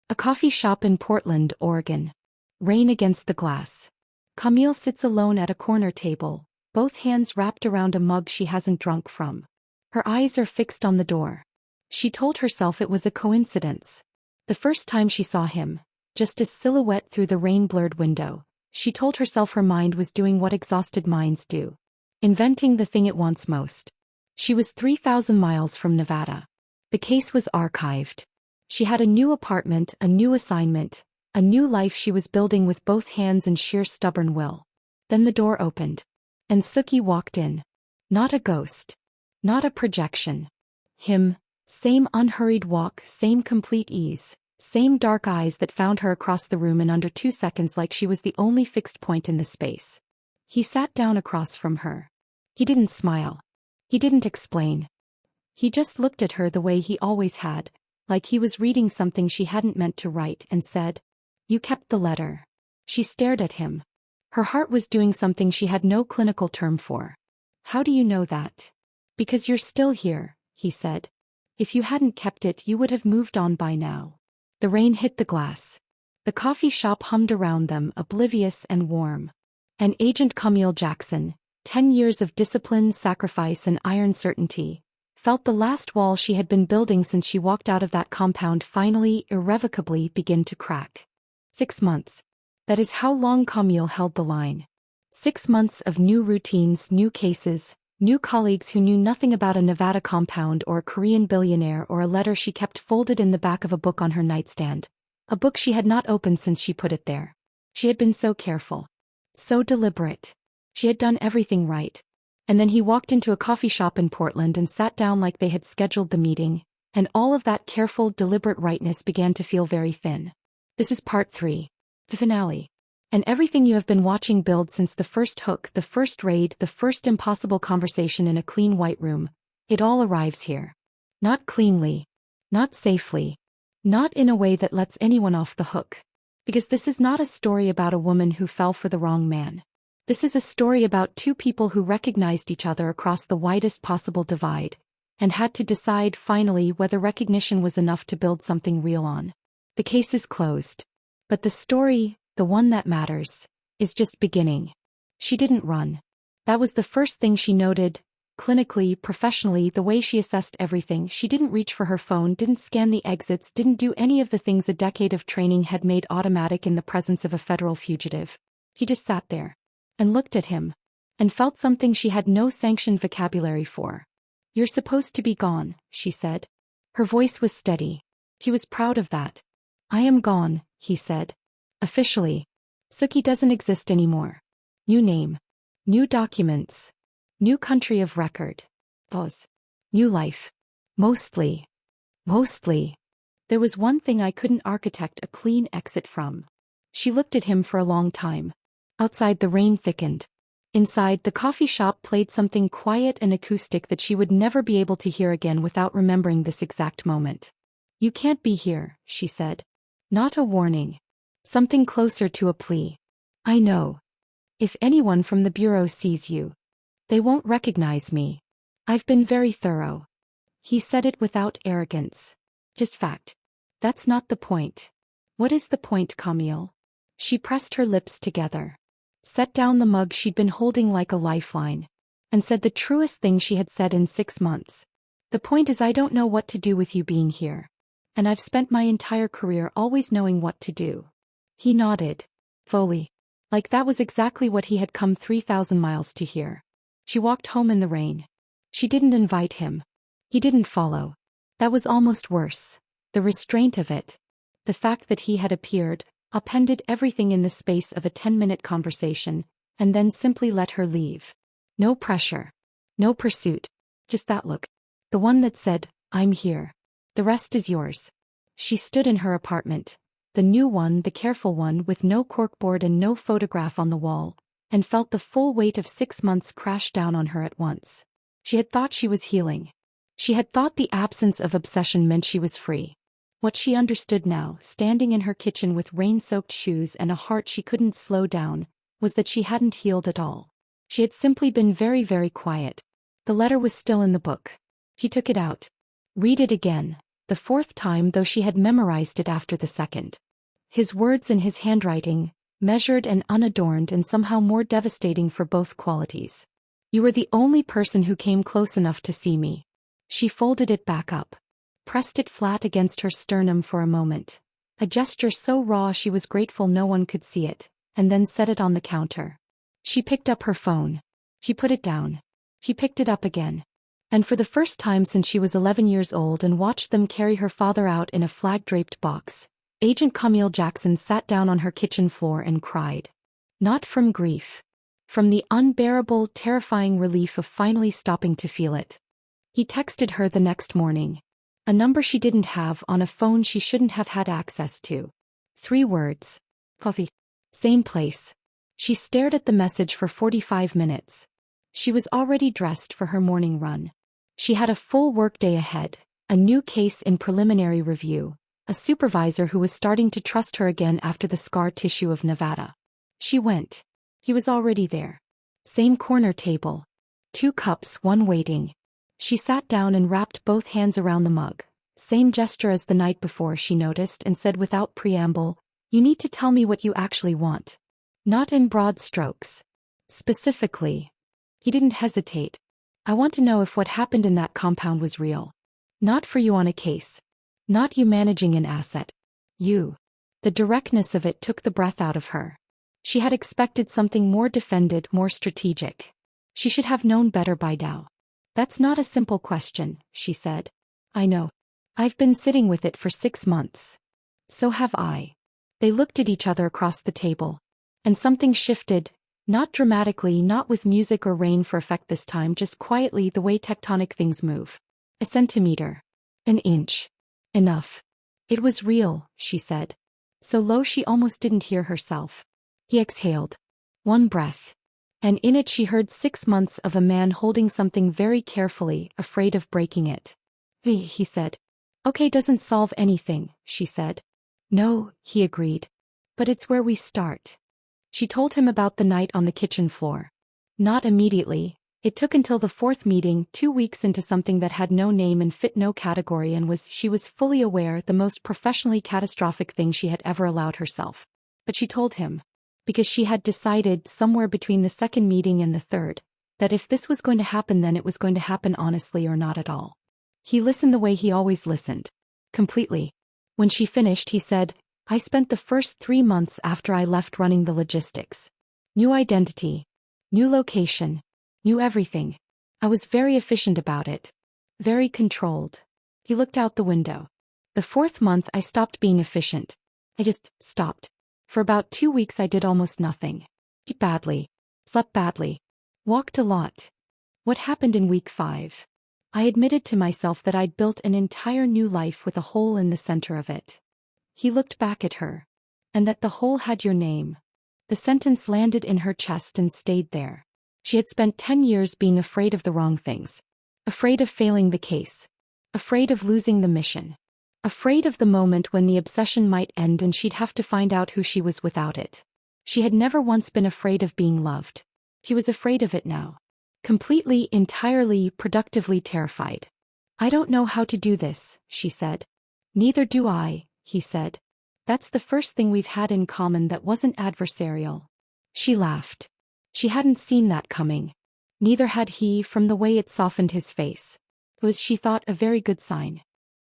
A coffee shop in Portland, Oregon. Rain against the glass. Camil sits alone at a corner table, both hands wrapped around a mug she hasn't drunk from. Her eyes are fixed on the door. She told herself it was a coincidence. The first time she saw him, just a silhouette through the rain-blurred window, she told herself her mind was doing what exhausted minds do. Inventing the thing it wants most. She was 3,000 miles from Nevada. The case was archived. She had a new apartment, a new assignment, a new life she was building with both hands and sheer stubborn will. Then the door opened. And Sookie walked in. Not a ghost. Not a projection. Him. Same unhurried walk, same complete ease, same dark eyes that found her across the room in under 2 seconds like she was the only fixed point in the space. He sat down across from her. He didn't smile. He didn't explain. He just looked at her the way he always had, like he was reading something she hadn't meant to write, and said, "You kept the letter." She stared at him. Her heart was doing something she had no clinical term for. "How do you know that?" "Because you're still here," he said. "If you hadn't kept it, you would have moved on by now." The rain hit the glass. The coffee shop hummed around them, oblivious and warm. And Agent Camil Jackson, 10 years of discipline, sacrifice, and iron certainty, felt the last wall she had been building since she walked out of that compound finally, irrevocably begin to crack. 6 months. That is how long Camil held the line. 6 months of new routines, new cases, new colleagues who knew nothing about a Nevada compound or a Korean billionaire or a letter she kept folded in the back of a book on her nightstand. A book she had not opened since she put it there. She had been so careful. So deliberate. She had done everything right. And then he walked into a coffee shop in Portland and sat down like they had scheduled the meeting, and all of that careful, deliberate rightness began to feel very thin. This is part 3. The finale. And everything you have been watching build since the first hook, the first raid, the first impossible conversation in a clean white room, it all arrives here. Not cleanly. Not safely. Not in a way that lets anyone off the hook. Because this is not a story about a woman who fell for the wrong man. This is a story about 2 people who recognized each other across the widest possible divide, and had to decide finally whether recognition was enough to build something real on. The case is closed. But the story, the one that matters, is just beginning. She didn't run. That was the first thing she noted. Clinically, professionally, the way she assessed everything, she didn't reach for her phone, didn't scan the exits, didn't do any of the things a decade of training had made automatic in the presence of a federal fugitive. He just sat there. And looked at him. And felt something she had no sanctioned vocabulary for. "You're supposed to be gone," she said. Her voice was steady. He was proud of that. "I am gone," he said. "Officially. Sookie doesn't exist anymore. New name. New documents. New country of record. Pause. New life. Mostly. Mostly. There was one thing I couldn't architect a clean exit from." She looked at him for a long time. Outside the rain thickened. Inside, the coffee shop played something quiet and acoustic that she would never be able to hear again without remembering this exact moment. "You can't be here," she said. Not a warning. Something closer to a plea. "I know. If anyone from the bureau sees you, they won't recognize me. I've been very thorough." He said it without arrogance. "Just fact. That's not the point." "What is the point, Camil?" She pressed her lips together. Set down the mug she'd been holding like a lifeline. And said the truest thing she had said in 6 months. "The point is I don't know what to do with you being here. And I've spent my entire career always knowing what to do." He nodded. Fully. Like that was exactly what he had come 3,000 miles to hear. She walked home in the rain. She didn't invite him. He didn't follow. That was almost worse. The restraint of it. The fact that he had appeared, upended everything in the space of a 10-minute conversation, and then simply let her leave. No pressure. No pursuit. Just that look. The one that said, "I'm here. The rest is yours." She stood in her apartment. The new one, the careful one with no corkboard and no photograph on the wall, and felt the full weight of 6 months crash down on her at once. She had thought she was healing. She had thought the absence of obsession meant she was free. What she understood now, standing in her kitchen with rain-soaked shoes and a heart she couldn't slow down, was that she hadn't healed at all. She had simply been very, very quiet. The letter was still in the book. He took it out. "Read it again," the fourth time though she had memorized it after the second. His words in his handwriting, measured and unadorned and somehow more devastating for both qualities. You were the only person who came close enough to see me. She folded it back up, pressed it flat against her sternum for a moment, a gesture so raw she was grateful no one could see it, and then set it on the counter. She picked up her phone. She put it down. She picked it up again. And for the first time since she was 11 years old and watched them carry her father out in a flag-draped box, Agent Camil Jackson sat down on her kitchen floor and cried. Not from grief. From the unbearable, terrifying relief of finally stopping to feel it. He texted her the next morning. A number she didn't have on a phone she shouldn't have had access to. 3 words. Coffee. Same place. She stared at the message for 45 minutes. She was already dressed for her morning run. She had a full workday ahead, a new case in preliminary review, a supervisor who was starting to trust her again after the scar tissue of Nevada. She went. He was already there. Same corner table. 2 cups, 1 waiting. She sat down and wrapped both hands around the mug. Same gesture as the night before, she noticed, and said without preamble, "You need to tell me what you actually want. Not in broad strokes. Specifically." He didn't hesitate. "I want to know if what happened in that compound was real. Not for you on a case. Not you managing an asset. You." The directness of it took the breath out of her. She had expected something more defended, more strategic. She should have known better by now. "That's not a simple question," she said. "I know. I've been sitting with it for 6 months. So have I." They looked at each other across the table. And something shifted, not dramatically, not with music or rain for effect this time, just quietly, the way tectonic things move. A centimeter. An inch. Enough. "It was real," she said. So low she almost didn't hear herself. He exhaled. 1 breath. And in it she heard 6 months of a man holding something very carefully, afraid of breaking it. He said. "Okay, doesn't solve anything," she said. "No," he agreed. "But it's where we start." She told him about the night on the kitchen floor. Not immediately. It took until the 4th meeting, 2 weeks into something that had no name and fit no category, and she was fully aware the most professionally catastrophic thing she had ever allowed herself. But she told him. Because she had decided, somewhere between the 2nd meeting and the 3rd, that if this was going to happen then it was going to happen honestly or not at all. He listened the way he always listened. Completely. When she finished he said, "I spent the first 3 months after I left running the logistics. New identity. New location. New everything. I was very efficient about it. Very controlled." He looked out the window. "The 4th month I stopped being efficient. I just stopped. For about 2 weeks I did almost nothing. Ate badly. Slept badly. Walked a lot. What happened in week 5? I admitted to myself that I'd built an entire new life with a hole in the center of it." He looked back at her. "And that the hole had your name." The sentence landed in her chest and stayed there. She had spent 10 years being afraid of the wrong things. Afraid of failing the case. Afraid of losing the mission. Afraid of the moment when the obsession might end and she'd have to find out who she was without it. She had never once been afraid of being loved. She was afraid of it now. Completely, entirely, productively terrified. "I don't know how to do this," she said. "Neither do I," he said. "That's the first thing we've had in common that wasn't adversarial." She laughed. She hadn't seen that coming. Neither had he, from the way it softened his face. It was, she thought, a very good sign.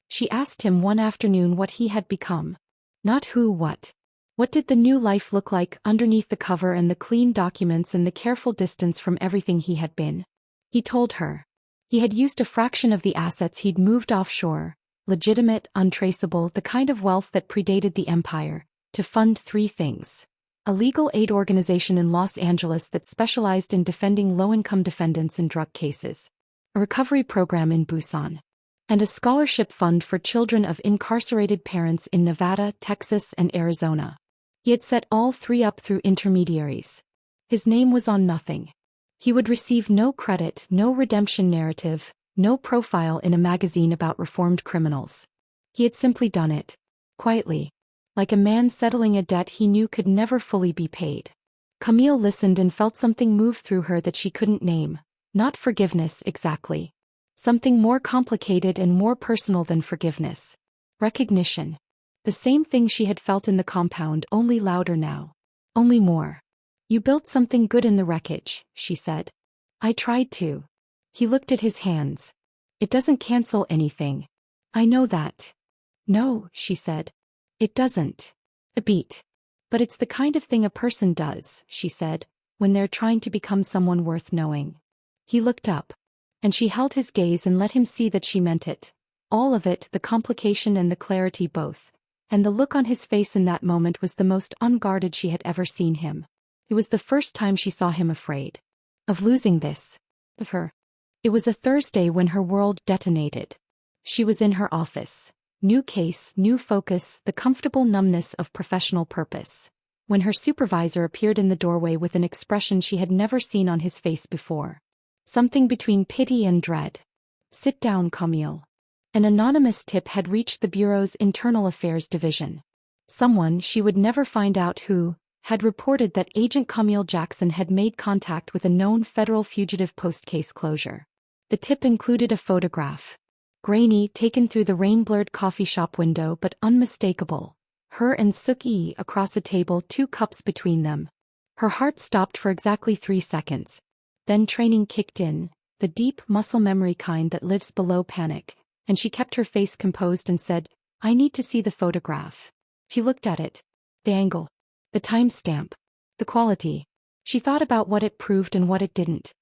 She asked him one afternoon what he had become. Not who, what. What did the new life look like underneath the cover and the clean documents and the careful distance from everything he had been? He told her. He had used a fraction of the assets he'd moved offshore, legitimate, untraceable, the kind of wealth that predated the empire, to fund 3 things. A legal aid organization in Los Angeles that specialized in defending low-income defendants in drug cases. A recovery program in Busan. And a scholarship fund for children of incarcerated parents in Nevada, Texas, and Arizona. He had set all 3 up through intermediaries. His name was on nothing. He would receive no credit, no redemption narrative, no profile in a magazine about reformed criminals. He had simply done it. Quietly. Like a man settling a debt he knew could never fully be paid. Camille listened and felt something move through her that she couldn't name. Not forgiveness, exactly. Something more complicated and more personal than forgiveness. Recognition. The same thing she had felt in the compound, only louder now. Only more. You built something good in the wreckage, she said. I tried to. He looked at his hands. It doesn't cancel anything. I know that. No, she said. It doesn't. A beat. But it's the kind of thing a person does, she said, when they're trying to become someone worth knowing. He looked up. And she held his gaze and let him see that she meant it. All of it, the complication and the clarity both. And the look on his face in that moment was the most unguarded she had ever seen him. It was the first time she saw him afraid. Of losing this. Of her. It was a Thursday when her world detonated. She was in her office. New case, new focus, the comfortable numbness of professional purpose. When her supervisor appeared in the doorway with an expression she had never seen on his face before. Something between pity and dread. Sit down, Camil. An anonymous tip had reached the Bureau's Internal Affairs Division. Someone, she would never find out who, had reported that Agent Camil Jackson had made contact with a known federal fugitive post-case closure. The tip included a photograph. Grainy, taken through the rain-blurred coffee shop window but unmistakable. Her and Suk-yi across a table, 2 cups between them. Her heart stopped for exactly 3 seconds. Then training kicked in, the deep muscle memory kind that lives below panic. And she kept her face composed and said, I need to see the photograph. She looked at it. The angle. The timestamp. The quality. She thought about what it proved and what it didn't.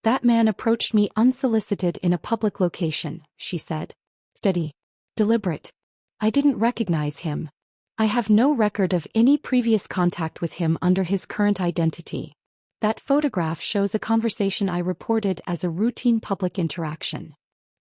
That man approached me unsolicited in a public location, she said. Steady. Deliberate. I didn't recognize him. I have no record of any previous contact with him under his current identity. That photograph shows a conversation I reported as a routine public interaction.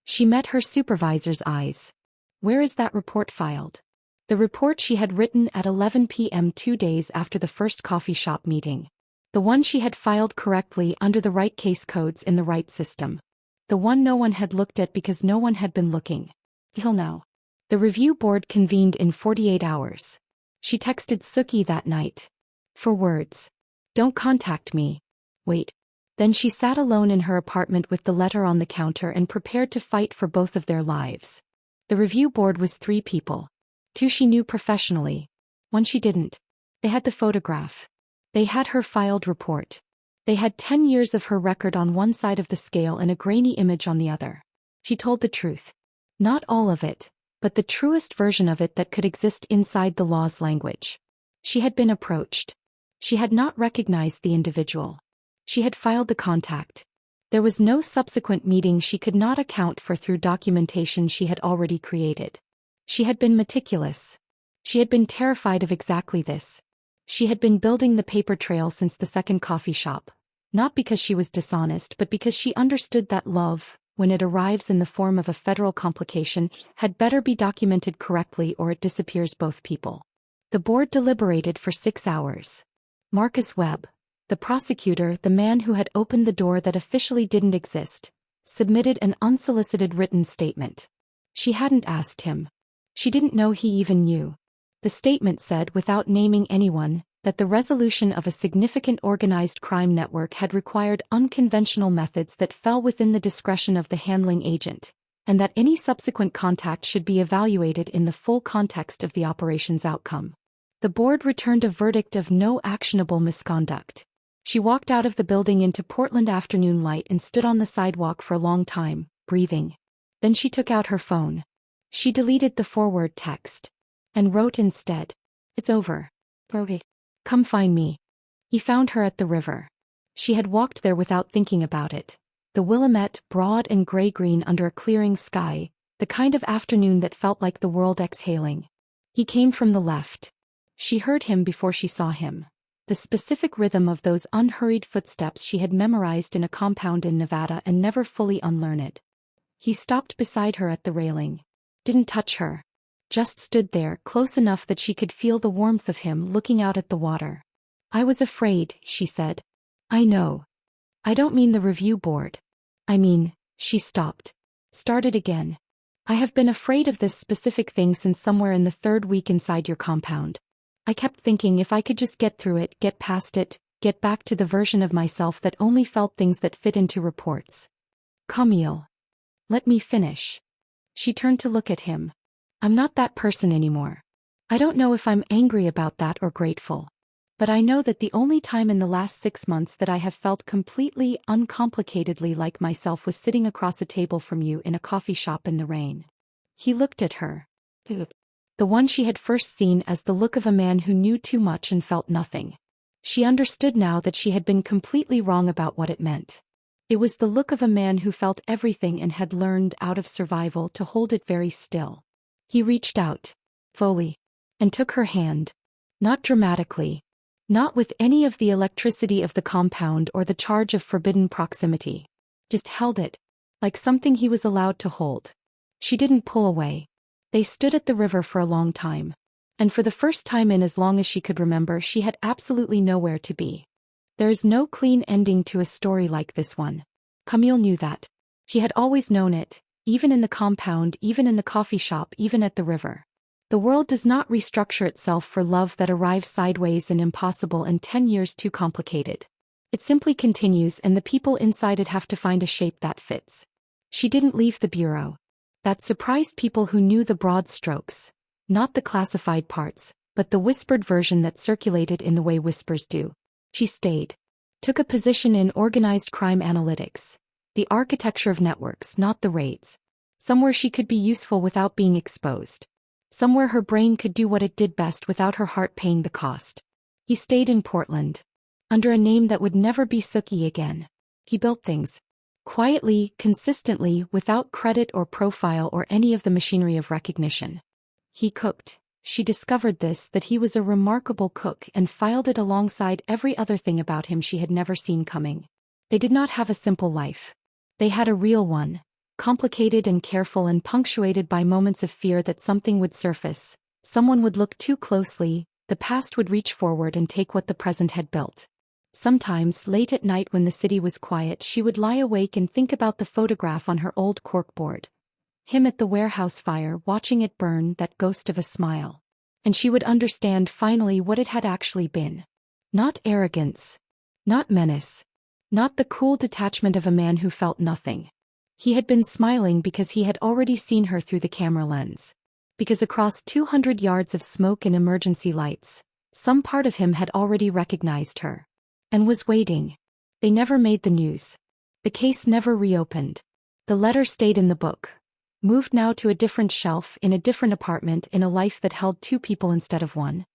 She met her supervisor's eyes. Where is that report filed? The report she had written at 11 p.m. 2 days after the first coffee shop meeting. The one she had filed correctly under the right case codes in the right system. The one no one had looked at because no one had been looking. Till now. The review board convened in 48 hours. She texted Suk-yi that night. 4 words. Don't contact me. Wait. Then she sat alone in her apartment with the letter on the counter and prepared to fight for both of their lives. The review board was 3 people. 2 she knew professionally. 1 she didn't. They had the photograph. They had her filed report. They had 10 years of her record on one side of the scale and a grainy image on the other. She told the truth. Not all of it, but the truest version of it that could exist inside the law's language. She had been approached. She had not recognized the individual. She had filed the contact. There was no subsequent meeting she could not account for through documentation she had already created. She had been meticulous. She had been terrified of exactly this. She had been building the paper trail since the second coffee shop, not because she was dishonest but because she understood that love, when it arrives in the form of a federal complication, had better be documented correctly or it disappears both people. The board deliberated for 6 hours. Marcus Webb, the prosecutor, the man who had opened the door that officially didn't exist, submitted an unsolicited written statement. She hadn't asked him. She didn't know he even knew. The statement said, without naming anyone, that the resolution of a significant organized crime network had required unconventional methods that fell within the discretion of the handling agent, and that any subsequent contact should be evaluated in the full context of the operation's outcome. The board returned a verdict of no actionable misconduct. She walked out of the building into Portland afternoon light and stood on the sidewalk for a long time, breathing. Then she took out her phone. She deleted the forward text. And wrote instead, "It's over. Okay. Come find me." He found her at the river. She had walked there without thinking about it. The Willamette, broad and gray-green under a clearing sky, the kind of afternoon that felt like the world exhaling. He came from the left. She heard him before she saw him. The specific rhythm of those unhurried footsteps she had memorized in a compound in Nevada and never fully unlearned. He stopped beside her at the railing. Didn't touch her. Just stood there, close enough that she could feel the warmth of him looking out at the water. "I was afraid," she said. "I know. I don't mean the review board. I mean," she stopped. Started again. "I have been afraid of this specific thing since somewhere in the 3rd week inside your compound. I kept thinking if I could just get through it, get past it, get back to the version of myself that only felt things that fit into reports." "Camil. Let me finish." She turned to look at him. I'm not that person anymore. I don't know if I'm angry about that or grateful. But I know that the only time in the last 6 months that I have felt completely, uncomplicatedly like myself was sitting across a table from you in a coffee shop in the rain. He looked at her. The one she had first seen as the look of a man who knew too much and felt nothing. She understood now that she had been completely wrong about what it meant. It was the look of a man who felt everything and had learned, out of survival, to hold it very still. He reached out, fully, and took her hand. Not dramatically. Not with any of the electricity of the compound or the charge of forbidden proximity. Just held it, like something he was allowed to hold. She didn't pull away. They stood at the river for a long time. And for the first time in as long as she could remember, she had absolutely nowhere to be. There is no clean ending to a story like this one. Camil knew that. She had always known it, even in the compound, even in the coffee shop, even at the river. The world does not restructure itself for love that arrives sideways and impossible and 10 years too complicated. It simply continues, and the people inside it have to find a shape that fits. She didn't leave the bureau. That surprised people who knew the broad strokes. Not the classified parts, but the whispered version that circulated in the way whispers do. She stayed. Took a position in organized crime analytics. The architecture of networks, not the raids. Somewhere she could be useful without being exposed. Somewhere her brain could do what it did best without her heart paying the cost. He stayed in Portland. Under a name that would never be Suki again. He built things. Quietly, consistently, without credit or profile or any of the machinery of recognition. He cooked. She discovered this, that he was a remarkable cook, and filed it alongside every other thing about him she had never seen coming. They did not have a simple life. They had a real one. Complicated and careful and punctuated by moments of fear that something would surface, someone would look too closely, the past would reach forward and take what the present had built. Sometimes, late at night when the city was quiet, she would lie awake and think about the photograph on her old corkboard. Him at the warehouse fire, watching it burn, that ghost of a smile. And she would understand finally what it had actually been. Not arrogance. Not menace. Not the cool detachment of a man who felt nothing. He had been smiling because he had already seen her through the camera lens. Because across 200 yards of smoke and emergency lights, some part of him had already recognized her. And was waiting. They never made the news. The case never reopened. The letter stayed in the book. Moved now to a different shelf, in a different apartment, in a life that held 2 people instead of 1.